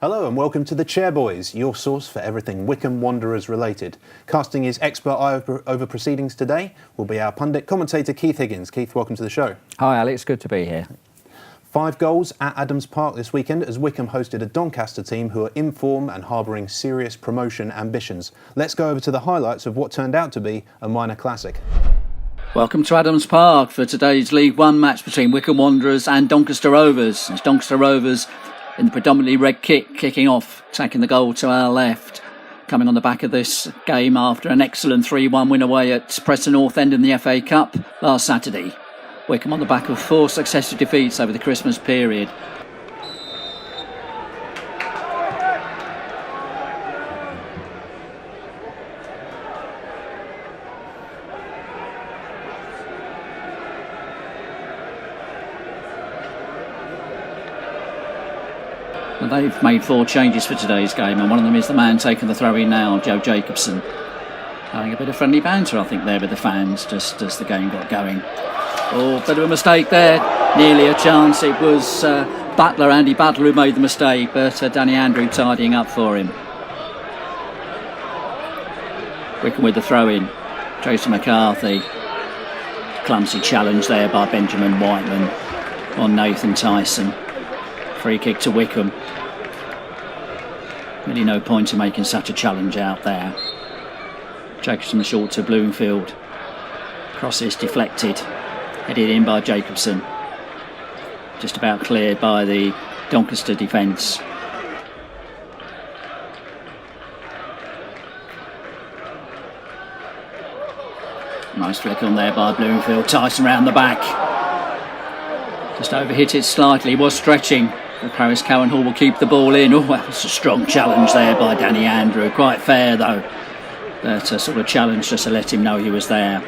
Hello and welcome to the Chairboys, your source for everything Wycombe Wanderers related. Casting his expert eye over proceedings today will be our pundit commentator Keith Higgins. Keith, welcome to the show. Hi Alex, good to be here. 5 goals at Adams Park this weekend as Wycombe hosted a Doncaster team who are in form and harbouring serious promotion ambitions. Let's go over to the highlights of what turned out to be a minor classic. Welcome to Adams Park for today's League One match between Wycombe Wanderers and Doncaster Rovers. It's Doncaster Rovers in the predominantly red kit, kicking off, taking the goal to our left. Coming on the back of this game after an excellent 3-1 win away at Preston North End in the FA Cup last Saturday. Wycombe on the back of 4 successive defeats over the Christmas period. They've made 4 changes for today's game, and one of them is the man taking the throw-in now, Joe Jacobson. Having a bit of friendly banter, I think, there with the fans, just as the game got going. Oh, bit of a mistake there. Nearly a chance. It was Andy Butler, who made the mistake, but Danny Andrew tidying up for him. Wycombe with the throw-in. Tracy McCarthy. Clumsy challenge there by Benjamin Whiteman on Nathan Tyson. Free kick to Wycombe. Really no point in making such a challenge out there. Jacobson short to Bloomfield. Crosses deflected. Headed in by Jacobson. Just about cleared by the Doncaster defence. Nice flick on there by Bloomfield. Tyson round the back. Just overhit it slightly. Was stretching. Paris Cowan-Hall will keep the ball in. Oh, that's a strong challenge there by Danny Andrew. Quite fair though. But a sort of challenge just to let him know he was there.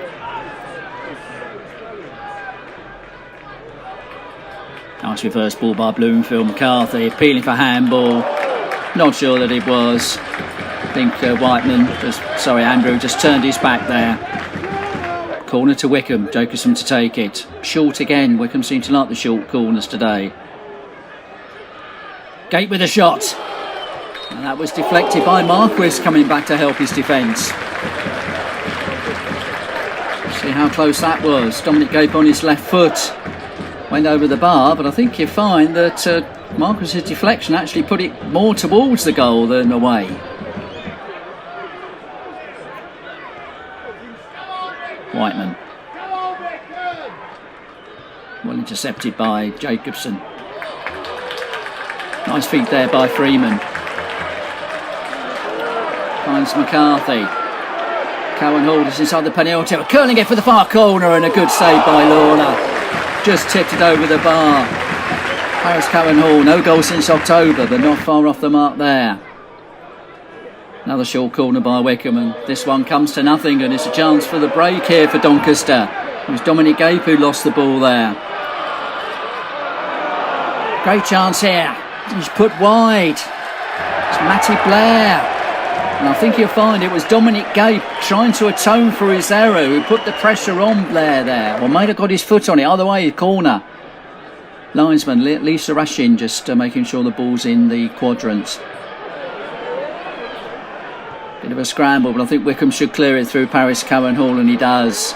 Nice reverse ball by Bloomfield. McCarthy appealing for handball. Not sure that it was. I think Andrew just turned his back there. Corner to Wycombe. Jacobson to take it. Short again. Wycombe seem to like the short corners today. Gate with a shot. And that was deflected by Marquis coming back to help his defence. See how close that was. Dominic Gape on his left foot. Went over the bar, but I think you find that Marquis' deflection actually put it more towards the goal than away. Whiteman. Well intercepted by Jacobson. Nice feet there by Freeman. Finds McCarthy. Cowan-Hall is inside the penalty. Curling it for the far corner and a good save by Lawler. Just tipped it over the bar. Paris Cowan-Hall, no goal since October, but not far off the mark there. Another short corner by Wycombe, and this one comes to nothing, and it's a chance for the break here for Doncaster. It was Dominic Gape who lost the ball there. Great chance here. He's put wide. It's Matty Blair. And I think you'll find it was Dominic Gape trying to atone for his error, who put the pressure on Blair there. Or might have got his foot on it. Either way, corner. Linesman Lisa Rashin just making sure the ball's in the quadrant. Bit of a scramble, but I think Wycombe should clear it through Paris Cowan-Hall, and he does.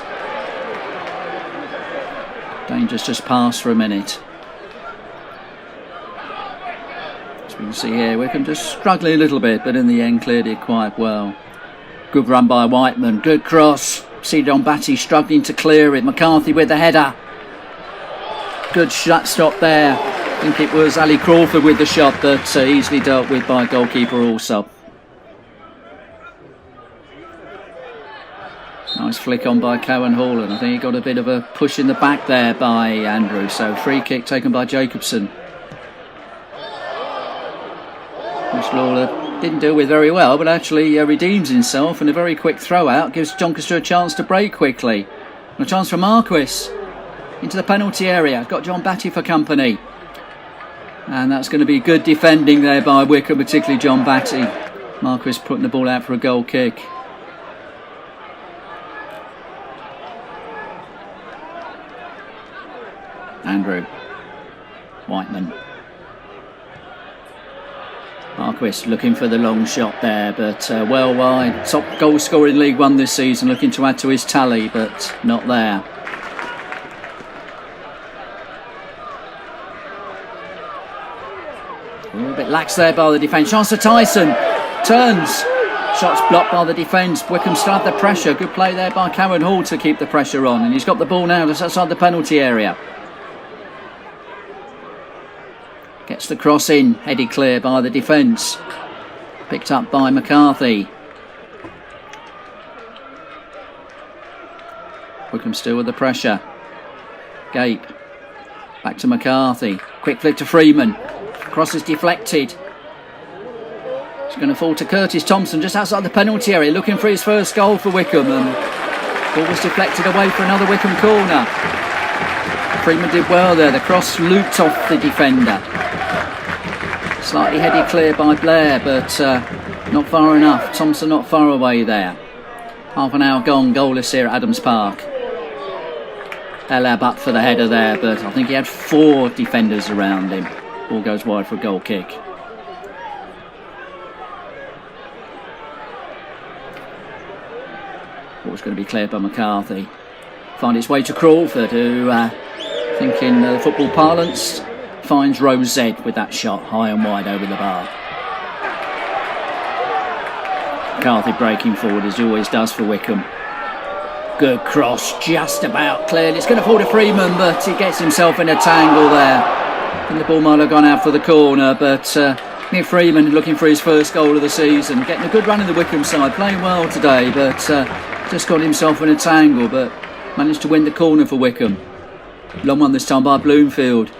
Dangerous just pass for a minute. We can see here Wycombe just struggling a little bit, but in the end cleared it quite well. Good run by Whiteman, good cross. Sidon Batty struggling to clear it. McCarthy with the header. Good shot stop there. I think it was Ali Crawford with the shot that easily dealt with by goalkeeper also. Nice flick on by Cowan-Hall, and I think he got a bit of a push in the back there by Andrew. So free kick taken by Jacobson. Which Lawler didn't deal with very well, but actually redeems himself, and a very quick throw out gives Doncaster a chance to break quickly. And a chance for Marquis into the penalty area. Got John Batty for company. And that's going to be good defending there by Wycombe, particularly John Batty. Marquis putting the ball out for a goal kick. Andrew. Whiteman. Marquis looking for the long shot there, but well wide. Top goal scorer in League One this season, looking to add to his tally, but not there. A little bit lax there by the defence. Chance for Tyson. Turns. Shots blocked by the defence. Wycombe still have the pressure. Good play there by Cowan Hall to keep the pressure on. And he's got the ball now just outside the penalty area. Gets the cross in. Headed clear by the defence. Picked up by McCarthy. Wycombe still with the pressure. Gape. Back to McCarthy. Quick flick to Freeman. Cross is deflected. It's going to fall to Curtis Thompson just outside the penalty area, looking for his first goal for Wycombe, and ball was deflected away for another Wycombe corner. Freeman did well there. The cross looped off the defender. Slightly headed clear by Blair, but not far enough. Thompson not far away there. Half an hour gone, goalless here at Adams Park. Elab up for the header there, but I think he had 4 defenders around him. Ball goes wide for a goal kick. Ball's going to be cleared by McCarthy. Find its way to Crawford, who, I think in football parlance, finds row Z with that shot high and wide over the bar. McCarthy breaking forward as he always does for Wycombe. Good cross, just about cleared. It's going to fall to Freeman, but he gets himself in a tangle there. And the ball might have gone out for the corner, but Nick Freeman looking for his first goal of the season, getting a good run in the Wycombe side, playing well today, but just got himself in a tangle, but managed to win the corner for Wycombe. Long one this time by Bloomfield.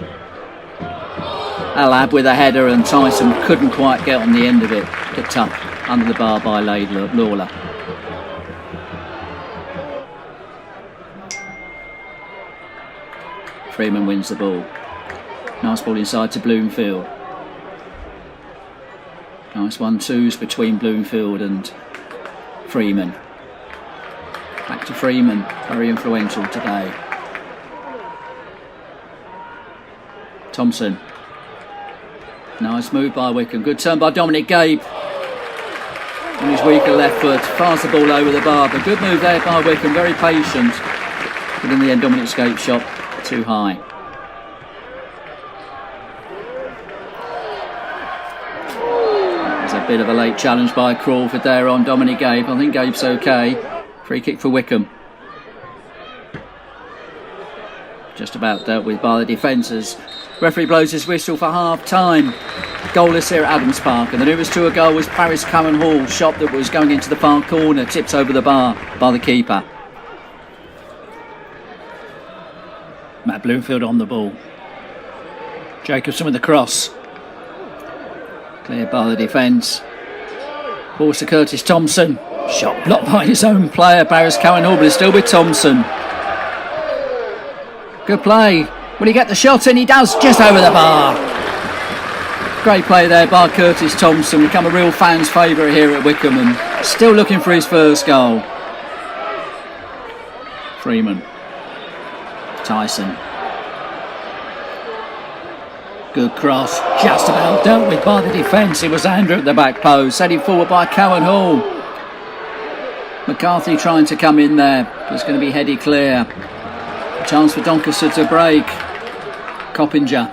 Alab with a header, and Tyson couldn't quite get on the end of it. Picked up under the bar by Lawler. Freeman wins the ball. Nice ball inside to Bloomfield. Nice 1-2s between Bloomfield and Freeman. Back to Freeman, very influential today. Thompson. Nice move by Wycombe. Good turn by Dominic Gabe. On his weaker left foot, fires the ball over the bar, but good move there by Wycombe, very patient. But in the end, Dominic's Gabe shot too high. Bit of a late challenge by Crawford there on Dominic Gabe. I think Gabe's okay. Free kick for Wycombe. Just about dealt with by the defence as referee blows his whistle for half time. Goalless here at Adams Park, and the nearest to a goal was Paris Cowan Hall. Shot that was going into the far corner, tipped over the bar by the keeper. Matt Bloomfield on the ball. Jacobson with the cross. Cleared by the defence. Balls to Curtis Thompson. Shot blocked by his own player, Paris Cowan Hall, but it's still with Thompson. Good play. Will he get the shot in? He does, just over the bar. Great play there by Curtis Thompson. Become a real fan's favourite here at Wycombe, and still looking for his first goal. Freeman. Tyson. Good cross, just about dealt with by the defence. It was Andrew at the back post, heading forward by Cowan Hall. McCarthy trying to come in there, but it's going to be headed clear. Chance for Doncaster to break. Coppinger.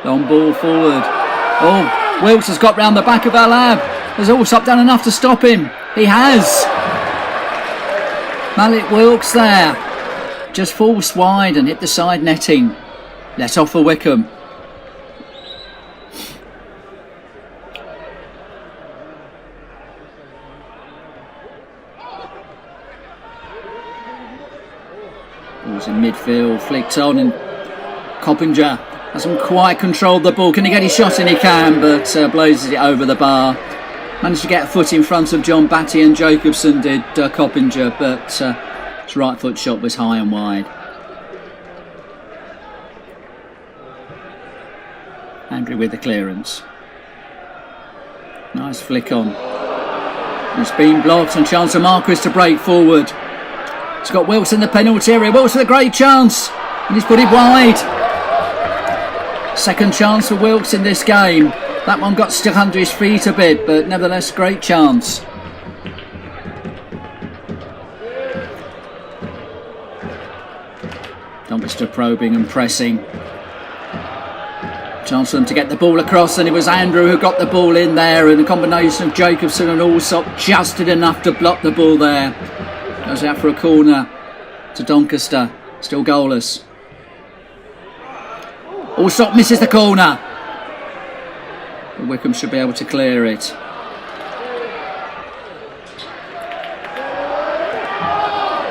Long ball forward. Oh, Wilkes has got round the back of Alab. Has Allsop done enough to stop him? He has. Malik Wilkes there. Just falls wide and hit the side netting. Let off for Wycombe. Ball's in midfield, flicked on, and Coppinger hasn't quite controlled the ball. Can he get his shot in? He can, but blazes it over the bar. Managed to get a foot in front of John Batty and Jacobson did, Coppinger, but his right foot shot was high and wide. Andrew with the clearance. Nice flick on. It's been blocked, and chance for Marquis to break forward. He's got Wilson in the penalty area. Wilson with a great chance, and he's put it wide. Second chance for Wilkes in this game. That one got stuck under his feet a bit, but nevertheless, great chance. Doncaster probing and pressing. Chance for them to get the ball across, and it was Andrew who got the ball in there, and a combination of Jacobson and Allsop just did enough to block the ball there. Goes out for a corner to Doncaster, still goalless. Allsop misses the corner, but Wycombe should be able to clear it.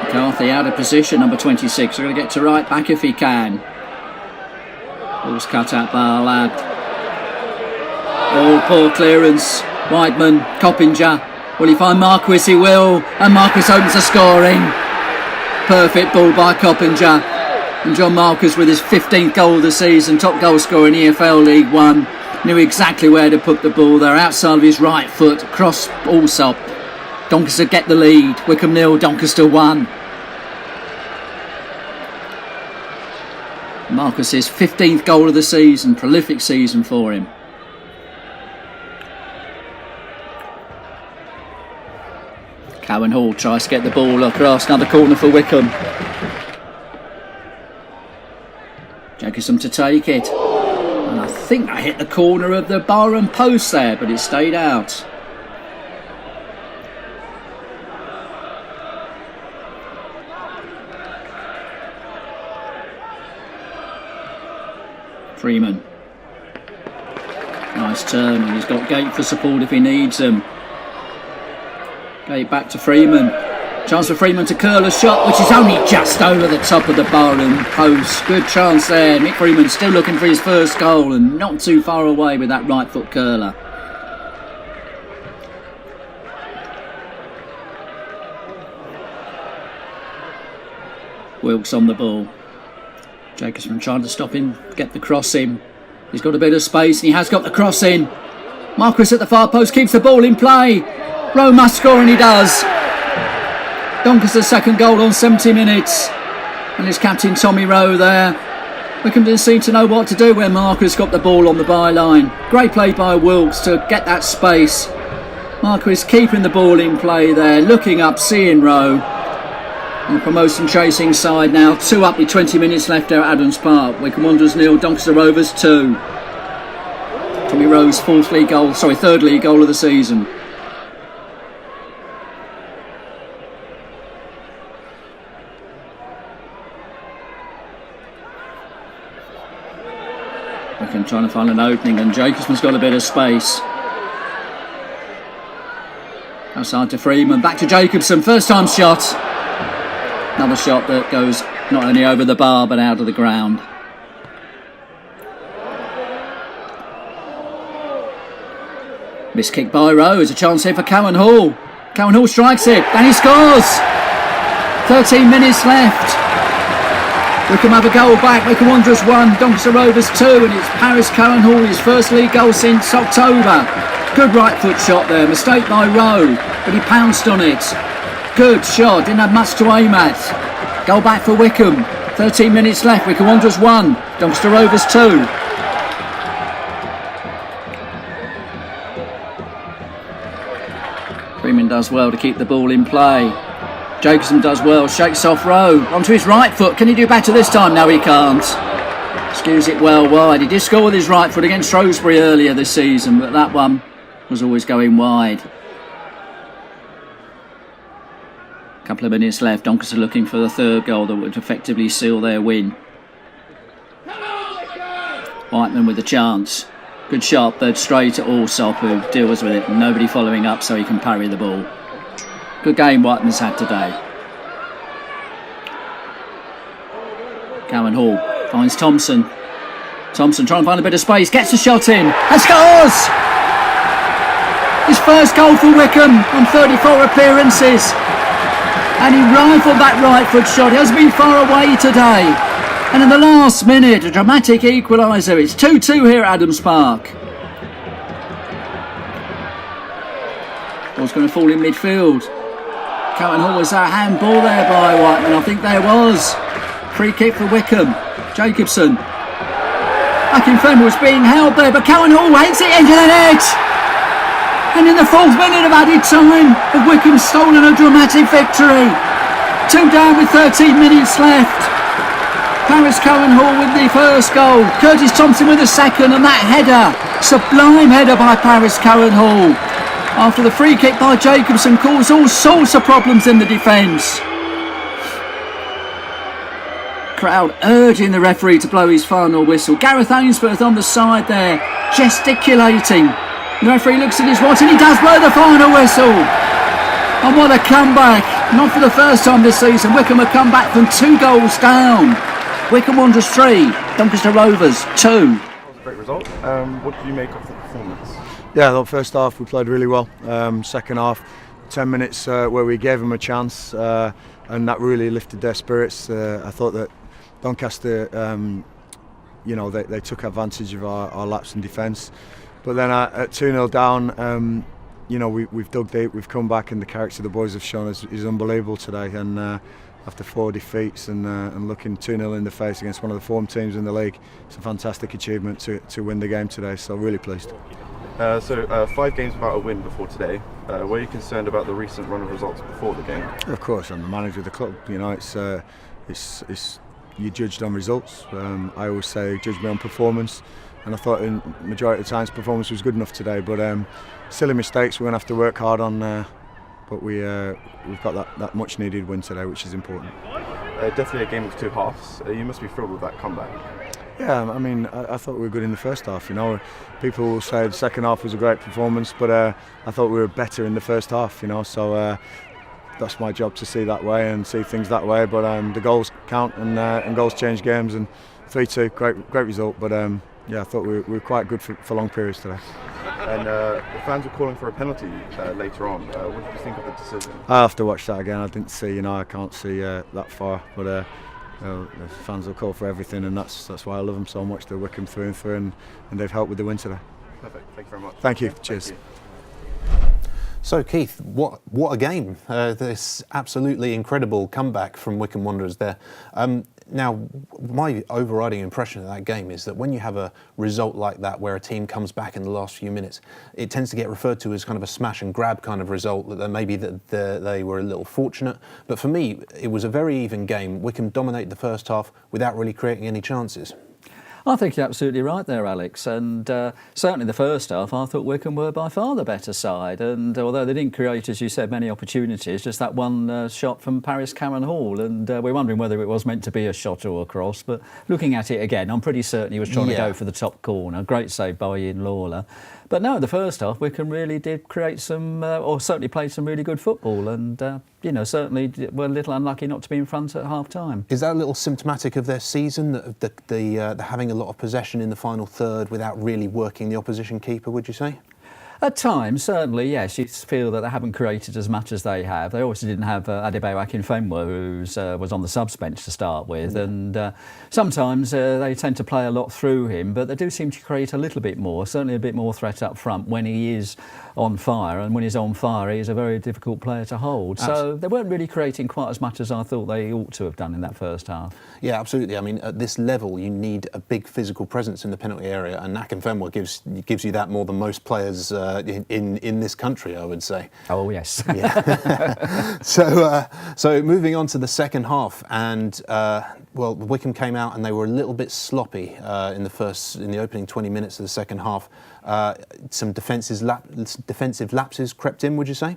McCarthy out of position, number 26. We're going to get to right back if he can. Ball's cut out by our lad. Oh, poor clearance. Weidman, Coppinger. Will he find Marquis? He will. And Marquis opens the scoring. Perfect ball by Coppinger. And John Marquis with his 15th goal of the season, top goal scorer in EFL League One. Knew exactly where to put the ball there, outside of his right foot, across Allsop. Doncaster get the lead. Wycombe 0, Doncaster 1. Marcus's 15th goal of the season, prolific season for him. Cowan Hall tries to get the ball across, another corner for Wycombe. Jacobson to take it, and I think I hit the corner of the bar and post there, but it stayed out. Freeman. Nice turn, and he's got Gate for support if he needs him. Gate back to Freeman. Chance for Freeman to curl a shot, which is only just over the top of the bar and post. Good chance there. Nick Freeman still looking for his first goal, and not too far away with that right foot curler. Wilkes on the ball. Jacobson trying to stop him, get the cross in. He's got a bit of space and he has got the cross in. Marquis at the far post keeps the ball in play. Rowe must score, and he does. Doncaster's second goal on 70 minutes. And his captain Tommy Rowe there. Wycombe didn't seem to know what to do when Marquis got the ball on the byline. Great play by Wilkes to get that space. Marquis keeping the ball in play there, looking up, seeing Rowe. And the promotion chasing side now, 2 up with 20 minutes left there at Adams Park. Wycombe Wanderers 0, Doncaster Rovers 2. Tommy Rowe's third league goal of the season. Wycombe trying to find an opening, and Jacobson's got a bit of space. Outside to Freeman, back to Jacobson, first time shot. Another shot that goes not only over the bar but out of the ground. Missed kick by Rowe. There's a chance here for Cowan Hall. Cowan Hall strikes it and he scores. 13 minutes left. Wycombe have a goal back. Wycombe Wanderers 1, Doncaster Rovers 2, and it's Paris Cowan Hall, his first league goal since October. Good right foot shot there. Mistake by Rowe, but he pounced on it. Good shot, didn't have much to aim at. Goal back for Wycombe. 13 minutes left. Wycombe Wanderers 1, Doncaster Rovers 2. Freeman does well to keep the ball in play. Jacobson does well, shakes off Rowe. Onto his right foot. Can he do better this time? No, he can't. Skews it well wide. He did score with his right foot against Shrewsbury earlier this season, but that one was always going wide. Couple of minutes left. Doncaster looking for the third goal that would effectively seal their win. Whiteman with the chance. Good shot, but straight at Allsop, who deals with it. Nobody following up so he can parry the ball. Good game Whiteman's had today. Cowan Hall finds Thompson. Thompson trying to find a bit of space. Gets a shot in and scores! His first goal for Wycombe on 34 appearances. And he rifled that right foot shot. He hasn't been far away today. And in the last minute, a dramatic equaliser. It's 2-2 here at Adams Park. Ball's going to fall in midfield. Cowan Hall, was that a handball there by Whiteman? I think there was. Free kick for Wycombe. Jacobson. Akinfenwa was being held there, but Cowan Hall heads it into the net. And in the 4th minute of added time, Wycombe stolen a dramatic victory. 2 down with 13 minutes left. Paris Cowan Hall with the first goal. Curtis Thompson with the second, and that header, sublime header by Paris Cowan Hall, after the free kick by Jacobson caused all sorts of problems in the defence. Crowd urging the referee to blow his final whistle. Gareth Ainsworth on the side there, gesticulating. The referee looks at his watch and he does blow the final whistle. And what a comeback. Not for the first time this season. Wycombe have come back from 2 goals down. Wycombe Wanderers 3, Doncaster Rovers 2. That was a great result. What did you make of the performance? Yeah, the first half we played really well. Second half, 10 minutes where we gave them a chance, and that really lifted their spirits. I thought that Doncaster, they took advantage of our lapse in defence. But then at 2-0 down, we've dug deep, we've come back, and the character the boys have shown is unbelievable today. And after 4 defeats and looking 2-0 in the face against one of the form teams in the league, it's a fantastic achievement to win the game today. So really pleased. 5 games without a win before today. Were you concerned about the recent run of results before the game? Of course, I'm the manager of the club. It's you're judged on results. I always say judge me on performance, and I thought in majority of the times performance was good enough today. But silly mistakes we're going to have to work hard on. But we've got that much needed win today, which is important. Definitely a game of 2 halves. You must be thrilled with that comeback. Yeah, I mean, I thought we were good in the first half. People will say the second half was a great performance, but I thought we were better in the first half. So that's my job to see that way and see things that way. But the goals count, and goals change games. And 3-2, great result. But I thought we were quite good for long periods today. And the fans were calling for a penalty later on. What did you think of the decision? I have to watch that again. I didn't see, I can't see that far. But the fans will call for everything, and that's why I love them so much. They're Wycombe through and through, and they've helped with the win today. Perfect. Thank you very much. Thank you. Cheers. Thank you. So Keith, what a game! This absolutely incredible comeback from Wycombe Wanderers there. Now, my overriding impression of that game is that when you have a result like that, where a team comes back in the last few minutes, it tends to get referred to as kind of a smash and grab kind of result. That maybe they were a little fortunate, but for me, it was a very even game. Wycombe dominated the first half without really creating any chances. I think you're absolutely right there, Alex. And certainly the first half, I thought Wycombe were by far the better side. And although they didn't create, as you said, many opportunities, just that one shot from Paris Cowan Hall. And we're wondering whether it was meant to be a shot or a cross. But looking at it again, I'm pretty certain he was trying to go for the top corner. Great save by Ian Lawler. But no, the first half, Wycombe really did create some, or certainly played some really good football. And, certainly were a little unlucky not to be in front at half-time. Is that a little symptomatic of their season, the having a lot of possession in the final third without really working the opposition keeper, would you say? At times, certainly, yes. You feel that they haven't created as much as they have. They obviously didn't have Adebayo Akinfenwa, who was on the subs bench to start with. And sometimes they tend to play a lot through him, but they do seem to create a little bit more, certainly a bit more threat up front when he is on fire. And when he's on fire, he's a very difficult player to hold. So they weren't really creating quite as much as I thought they ought to have done in that first half. Yeah, absolutely. I mean, at this level, you need a big physical presence in the penalty area, and Akinfenwa gives you that more than most players in this country, I would say. Oh yes. Yeah. So moving on to the second half, and Wycombe came out and they were a little bit sloppy in the opening 20 minutes of the second half. Some defensive lapses crept in, would you say?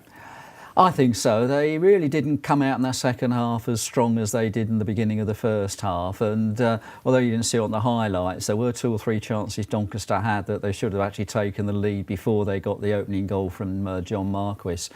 I think so. They really didn't come out in that second half as strong as they did in the beginning of the first half. And although you didn't see it on the highlights, there were 2 or 3 chances Doncaster had that they should have actually taken the lead before they got the opening goal from John Marquis.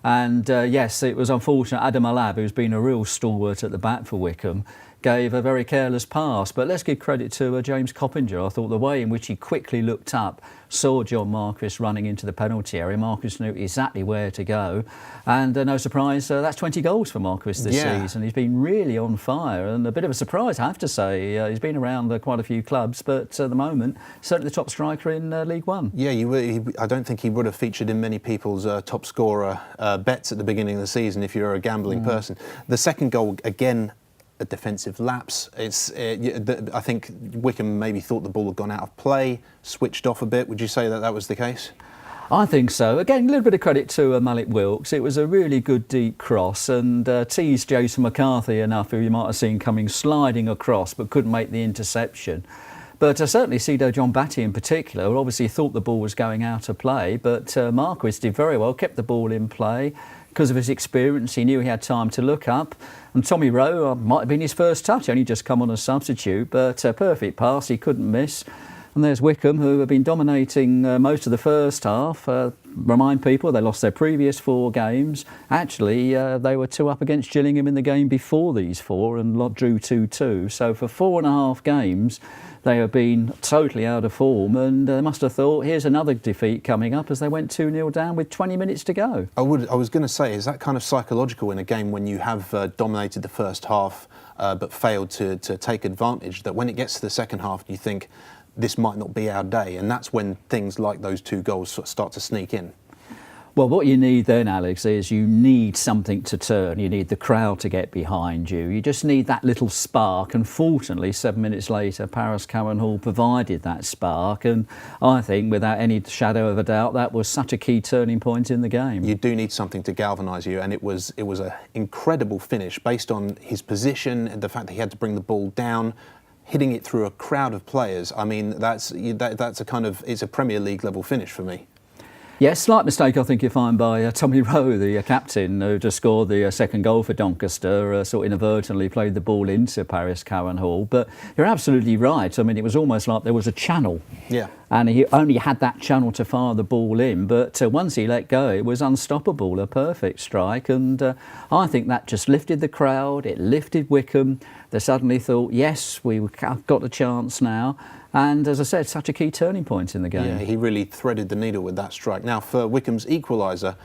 And yes, it was unfortunate. Adam Alab, who's been a real stalwart at the back for Wycombe, gave a very careless pass. But let's give credit to James Coppinger. I thought the way in which he quickly looked up, saw John Marquis running into the penalty area. Marquis knew exactly where to go. And no surprise, that's 20 goals for Marquis this season. He's been really on fire, and a bit of a surprise, I have to say. He's been around quite a few clubs, but at the moment, certainly the top striker in League One. Yeah, I don't think he would have featured in many people's top scorer bets at the beginning of the season if you're a gambling person. The second goal, again, a defensive lapse. I think Wycombe maybe thought the ball had gone out of play, switched off a bit. Would you say that that was the case? I think so. Again, a little bit of credit to Malik Wilkes. It was a really good deep cross and teased Jason McCarthy enough, who you might have seen coming sliding across but couldn't make the interception. But certainly Sido John Batty in particular obviously thought the ball was going out of play, but Marquis did very well, kept the ball in play. Because of his experience, he knew he had time to look up. And Tommy Rowe might have been his first touch, only just come on as substitute, but a perfect pass, he couldn't miss. And there's Wycombe, who have been dominating most of the first half. Remind people, they lost their previous 4 games. Actually, they were 2 up against Gillingham in the game before these 4 and drew 2-2. So for 4.5 games, they have been totally out of form, and they must have thought, here's another defeat coming up, as they went 2-0 down with 20 minutes to go. I was going to say, is that kind of psychological in a game when you have dominated the first half but failed to take advantage, that when it gets to the second half, you think, this might not be our day, and that's when things like those 2 goals sort of start to sneak in? Well, what you need then, Alex, is you need something to turn. You need the crowd to get behind you. You just need that little spark. And fortunately, 7 minutes later, Paris Cowan Hall provided that spark. And I think, without any shadow of a doubt, that was such a key turning point in the game. You do need something to galvanise you, and it was an incredible finish based on his position and the fact that he had to bring the ball down, hitting it through a crowd of players. I mean, that's a kind of, it's a Premier League level finish for me. Yes, slight mistake I think you find by Tommy Rowe, the captain, who just scored the second goal for Doncaster, sort of inadvertently played the ball into Paris Cowan Hall. But you're absolutely right. I mean, it was almost like there was a channel. Yeah. And he only had that channel to fire the ball in. But once he let go, it was unstoppable, a perfect strike. And I think that just lifted the crowd, it lifted Wycombe. They suddenly thought, yes, we've got a chance now. And as I said, such a key turning point in the game. Yeah, he really threaded the needle with that strike. Now, for Wycombe's equaliser,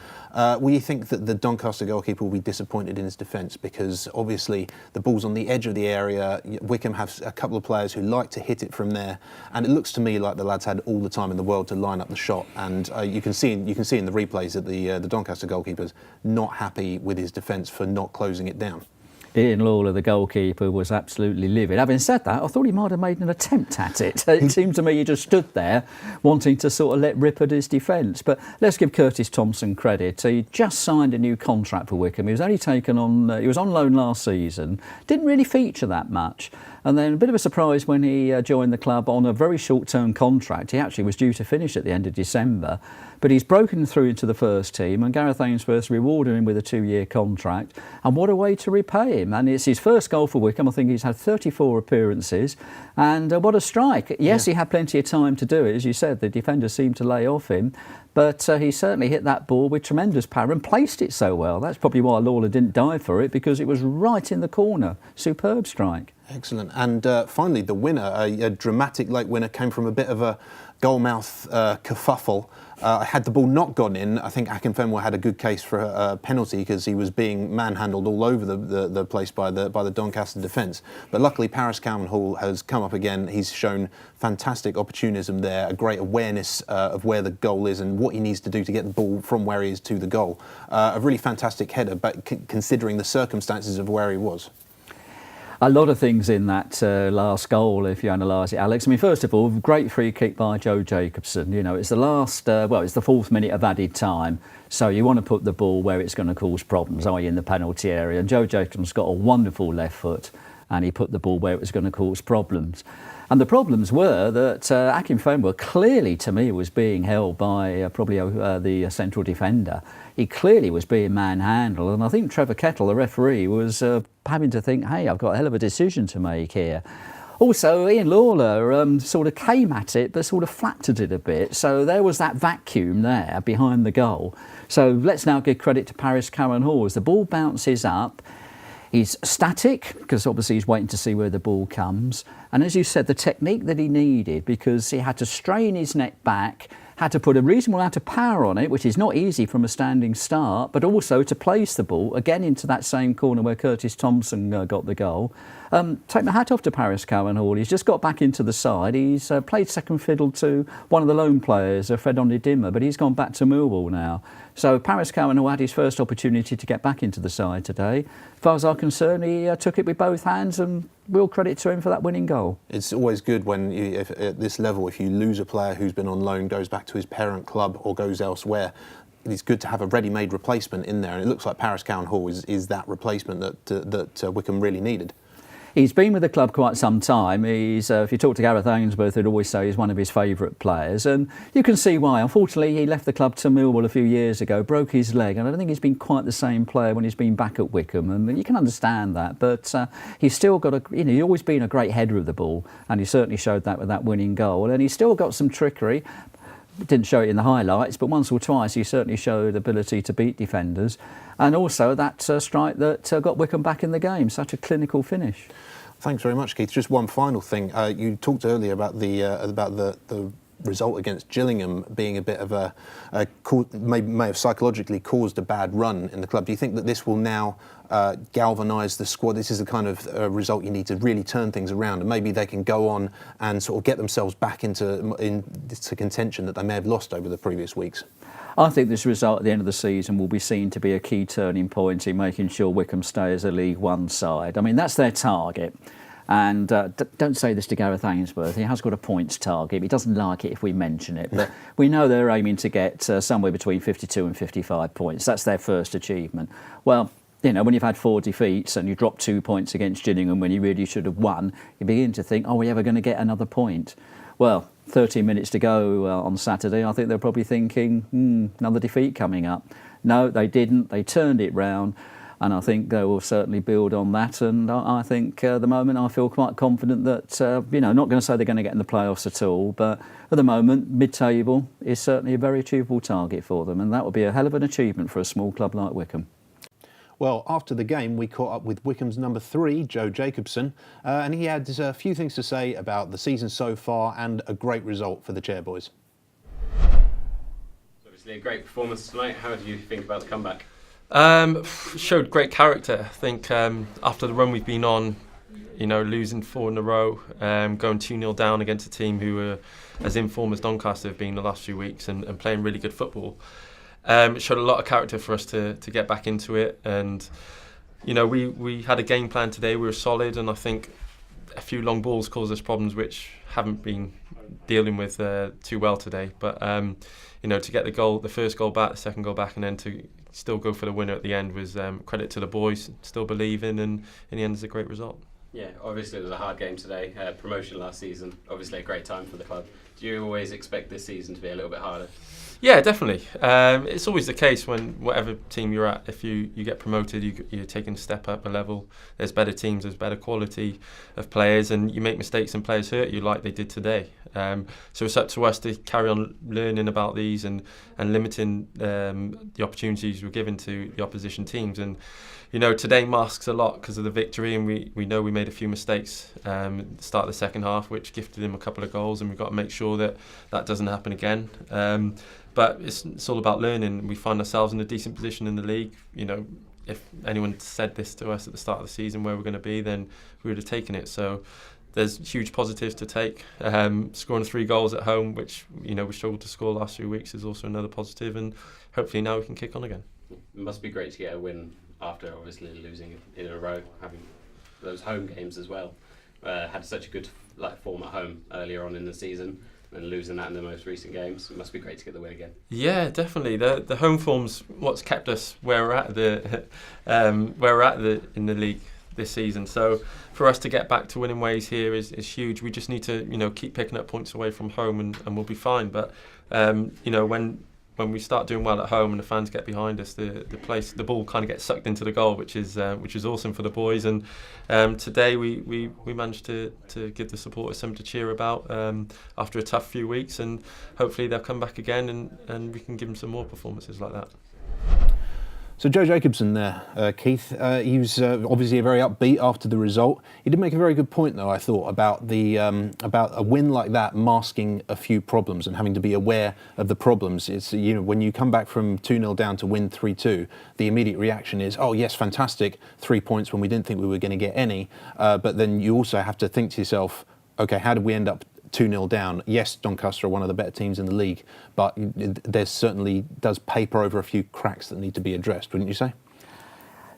will you think that the Doncaster goalkeeper will be disappointed in his defence? Because obviously the ball's on the edge of the area. Wycombe have a couple of players who like to hit it from there, and it looks to me like the lads had all the time in the world to line up the shot. And you can see in the replays that the Doncaster goalkeeper's not happy with his defence for not closing it down. Ian Lawler, the goalkeeper, was absolutely livid. Having said that, I thought he might have made an attempt at it. It seemed to me he just stood there wanting to sort of let rip at his defence. But let's give Curtis Thompson credit. He just signed a new contract for Wycombe. He was only taken on, he was on loan last season, didn't really feature that much. And then a bit of a surprise when he joined the club on a very short-term contract. He actually was due to finish at the end of December. But he's broken through into the first team, and Gareth Ainsworth rewarded him with a 2-year contract. And what a way to repay him. And it's his first goal for Wycombe. I think he's had 34 appearances. And what a strike. Yes, He had plenty of time to do it. As you said, the defender seemed to lay off him. But he certainly hit that ball with tremendous power and placed it so well. That's probably why Lawler didn't dive for it, because it was right in the corner. Superb strike. Excellent. And finally, the winner, a dramatic late winner, came from a bit of a goalmouth kerfuffle. Had the ball not gone in, I think Akinfenwa had a good case for a penalty, because he was being manhandled all over the place by the Doncaster defence. But luckily, Paris Cowan Hall has come up again. He's shown fantastic opportunism there, a great awareness of where the goal is and what he needs to do to get the ball from where he is to the goal. A really fantastic header, but considering the circumstances of where he was. A lot of things in that last goal, if you analyse it, Alex. I mean, first of all, great free kick by Joe Jacobson. You know, it's the last, it's the 4th minute of added time. So you want to put the ball where it's going to cause problems, i.e. in the penalty area. And Joe Jacobson's got a wonderful left foot, and he put the ball where it was going to cause problems. And the problems were that Akinfenwa clearly, to me, was being held by probably the central defender. He clearly was being manhandled, and I think Trevor Kettle, the referee, was having to think, hey, I've got a hell of a decision to make here. Also, Ian Lawler sort of came at it, but sort of flattered it a bit. So there was that vacuum there behind the goal. So let's now give credit to Paris Cowan Hall. As the ball bounces up, he's static, because obviously he's waiting to see where the ball comes. And as you said, the technique that he needed, because he had to strain his neck back, had to put a reasonable amount of power on it, which is not easy from a standing start, but also to place the ball again into that same corner where Curtis Thompson got the goal. Take my hat off to Paris Cowan Hall. He's just got back into the side. He's played second fiddle to one of the lone players, Fred Ondidimma, but he's gone back to Millwall now. So Paris Cowan had his first opportunity to get back into the side today. As far as I'm concerned, he took it with both hands, and real credit to him for that winning goal. It's always good when, at this level, if you lose a player who's been on loan, goes back to his parent club or goes elsewhere, it's good to have a ready-made replacement in there. And it looks like Paris Cowan Hall is that replacement that Wycombe really needed. He's been with the club quite some time. He's, if you talk to Gareth Ainsworth, he'd always say he's one of his favourite players, and you can see why. Unfortunately, he left the club to Millwall a few years ago, broke his leg, and I don't think he's been quite the same player when he's been back at Wycombe, and you can understand that. But he's still got he's always been a great header of the ball, and he certainly showed that with that winning goal. And he's still got some trickery. Didn't show it in the highlights, but once or twice he certainly showed ability to beat defenders, and also that strike that got Wycombe back in the game. Such a clinical finish. Thanks very much, Keith. Just one final thing. You talked earlier about the result against Gillingham being a bit of may have psychologically caused a bad run in the club. Do you think that this will now galvanise the squad? This is the kind of result you need to really turn things around, and maybe they can go on and sort of get themselves back into contention that they may have lost over the previous weeks. I think this result at the end of the season will be seen to be a key turning point in making sure Wycombe stay as a League One side. I mean, that's their target. And don't say this to Gareth Ainsworth. He has got a points target. He doesn't like it if we mention it. But we know they're aiming to get somewhere between 52 and 55 points. That's their first achievement. Well, you know, when you've had 4 defeats and you drop 2 points against Gillingham when you really should have won, you begin to think, are we ever going to get another point? Well, 13 minutes to go on Saturday, I think they're probably thinking, another defeat coming up. No, they didn't. They turned it round, and I think they will certainly build on that. And I think at the moment I feel quite confident that, not going to say they're going to get in the playoffs at all, but at the moment, mid-table is certainly a very achievable target for them, and that would be a hell of an achievement for a small club like Wycombe. Well, after the game, we caught up with Wycombe's number 3, Joe Jacobson, and he had a few things to say about the season so far and a great result for the Chairboys. Obviously a great performance tonight. How do you think about the comeback? Showed great character. I think after the run we've been on, losing 4 in a row, going 2-0 down against a team who are as in form as Doncaster have been the last few weeks and playing really good football. It showed a lot of character for us to get back into it, and we had a game plan today. We were solid, and I think a few long balls caused us problems which haven't been dealing with too well today. But to get the first goal back, the second goal back, and then to still go for the winner at the end was credit to the boys, still believing, and in the end it's a great result. Yeah, obviously it was a hard game today. Promotion last season, obviously a great time for the club. Do you always expect this season to be a little bit harder? Yeah, definitely. It's always the case when whatever team you're at, if you get promoted, you're taking a step up a level. There's better teams, there's better quality of players, and you make mistakes and players hurt you like they did today. So it's up to us to carry on learning about these and limiting the opportunities we're given to the opposition teams. And today masks a lot because of the victory, and we know we made a few mistakes at the start of the second half, which gifted him a couple of goals, and we've got to make sure that doesn't happen again. But it's all about learning. We find ourselves in a decent position in the league. If anyone said this to us at the start of the season where we're going to be, then we would have taken it. So there's huge positives to take. Scoring 3 goals at home, which we struggled to score last few weeks, is also another positive, and hopefully now we can kick on again. It must be great to get a win after obviously losing in a row, having those home games as well. Had such a good form at home earlier on in the season, and losing that in the most recent games. It must be great to get the win again. Yeah, definitely. The home form's what's kept us where we're at in the league this season. So for us to get back to winning ways here is huge. We just need to keep picking up points away from home, and we'll be fine. But when we start doing well at home and the fans get behind us, the ball kind of gets sucked into the goal, which is awesome for the boys. And today we managed to give the supporters something to cheer about after a tough few weeks, and hopefully they'll come back again and we can give them some more performances like that. So Joe Jacobson there, Keith, he was obviously very upbeat after the result. He did make a very good point, though, I thought, about about a win like that masking a few problems and having to be aware of the problems. It's when you come back from 2-0 down to win 3-2, the immediate reaction is, oh yes, fantastic, 3 points when we didn't think we were going to get any. But then you also have to think to yourself, okay, how did we end up 2-0 down. Yes, Doncaster are one of the better teams in the league, but there certainly does paper over a few cracks that need to be addressed, wouldn't you say?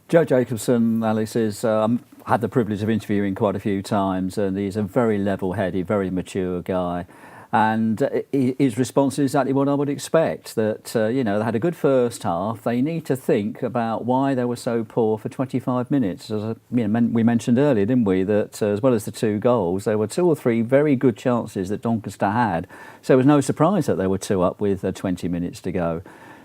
Joe Jacobson, Alex, is had the privilege of interviewing quite a few times, and he's a very level-headed, very mature guy. And his response is exactly what I would expect, that, they had a good first half. They need to think about why they were so poor for 25 minutes. As we mentioned earlier, didn't we, that as well as the 2 goals, there were 2 or 3 very good chances that Doncaster had. So it was no surprise that they were 2 up with 20 minutes to go.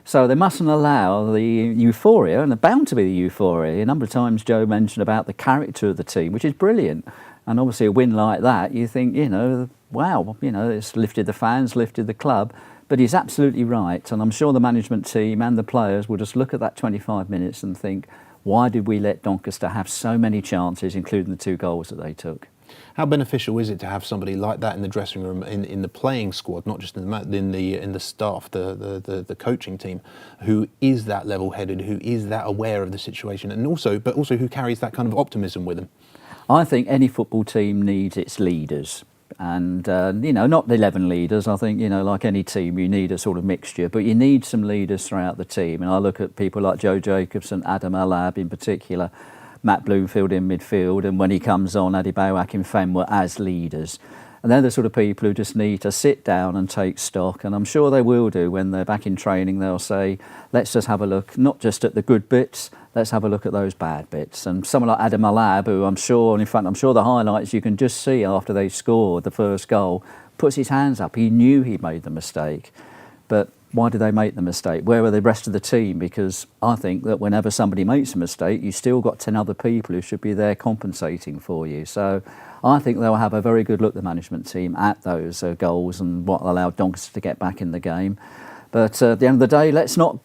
So they mustn't allow the euphoria, and there's bound to be the euphoria. A number of times Joe mentioned about the character of the team, which is brilliant. And obviously a win like that, you think, wow, it's lifted the fans, lifted the club. But he's absolutely right. And I'm sure the management team and the players will just look at that 25 minutes and think, why did we let Doncaster have so many chances, including the 2 goals that they took? How beneficial is it to have somebody like that in the dressing room, in the playing squad, not just in the staff, the coaching team, who is that level-headed, who is that aware of the situation, and also who carries that kind of optimism with them? I think any football team needs its leaders. And, not the 11 leaders. I think, like any team, you need a sort of mixture, but you need some leaders throughout the team. And I look at people like Joe Jacobson, Adam Alab in particular, Matt Bloomfield in midfield, and when he comes on, Adebayo Akinfenwa as leaders. And they're the sort of people who just need to sit down and take stock. And I'm sure they will do when they're back in training. They'll say, let's just have a look, not just at the good bits, let's have a look at those bad bits. And someone like Adam Alab, who I'm sure the highlights you can just see after they scored the first goal, puts his hands up. He knew he made the mistake. But why did they make the mistake? Where were the rest of the team? Because I think that whenever somebody makes a mistake, you've still got 10 other people who should be there compensating for you. So I think they'll have a very good look, the management team, at those goals and what allowed Doncaster to get back in the game. But at the end of the day, let's not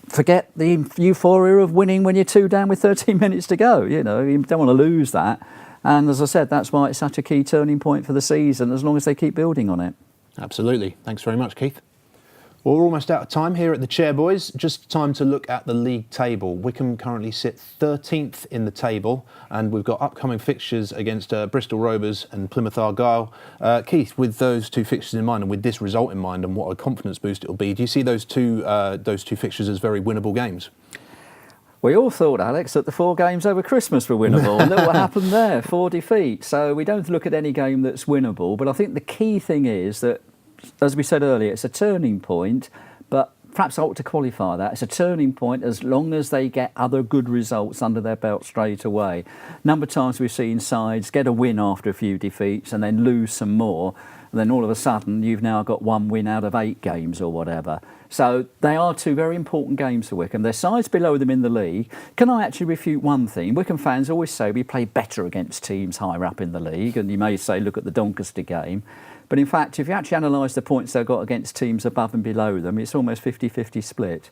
forget the euphoria of winning when you're 2 down with 13 minutes to go. You don't want to lose that. And as I said, that's why it's such a key turning point for the season, as long as they keep building on it. Absolutely. Thanks very much, Keith. Well, we're almost out of time here at the Chairboys. Just time to look at the league table. Wycombe currently sit 13th in the table, and we've got upcoming fixtures against Bristol Rovers and Plymouth Argyle. Keith, with those 2 fixtures in mind and with this result in mind and what a confidence boost it will be, do you see those two fixtures as very winnable games? We all thought, Alex, that the 4 games over Christmas were winnable. And look what happened there, 4 defeats. So we don't look at any game that's winnable. But I think the key thing is that, as we said earlier, it's a turning point, but perhaps I ought to qualify that. It's a turning point as long as they get other good results under their belt straight away. Number of times we've seen sides get a win after a few defeats and then lose some more, and then all of a sudden you've now got 1 win out of 8 games or whatever. So they are 2 very important games for Wycombe. Their sides below them in the league. Can I actually refute one thing? Wycombe fans always say we play better against teams higher up in the league, and you may say look at the Doncaster game. But in fact, if you actually analyse the points they've got against teams above and below them, it's almost 50-50 split.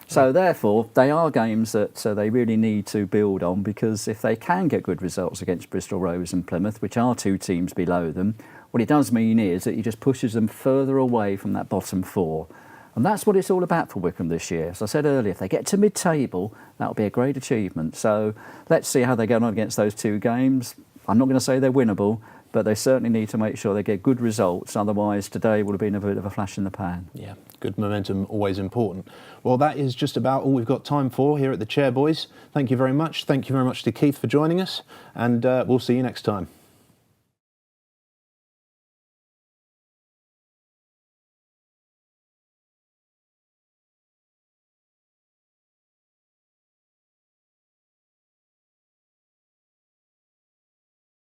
So therefore, they are games that they really need to build on, because if they can get good results against Bristol Rovers and Plymouth, which are 2 teams below them, what it does mean is that it just pushes them further away from that bottom 4. And that's what it's all about for Wycombe this year. As I said earlier, if they get to mid-table, that'll be a great achievement. So let's see how they get on against those 2 games. I'm not going to say they're winnable, but they certainly need to make sure they get good results. Otherwise, today would have been a bit of a flash in the pan. Yeah, good momentum, always important. Well, that is just about all we've got time for here at the Chairboys. Thank you very much. Thank you very much to Keith for joining us, and we'll see you next time.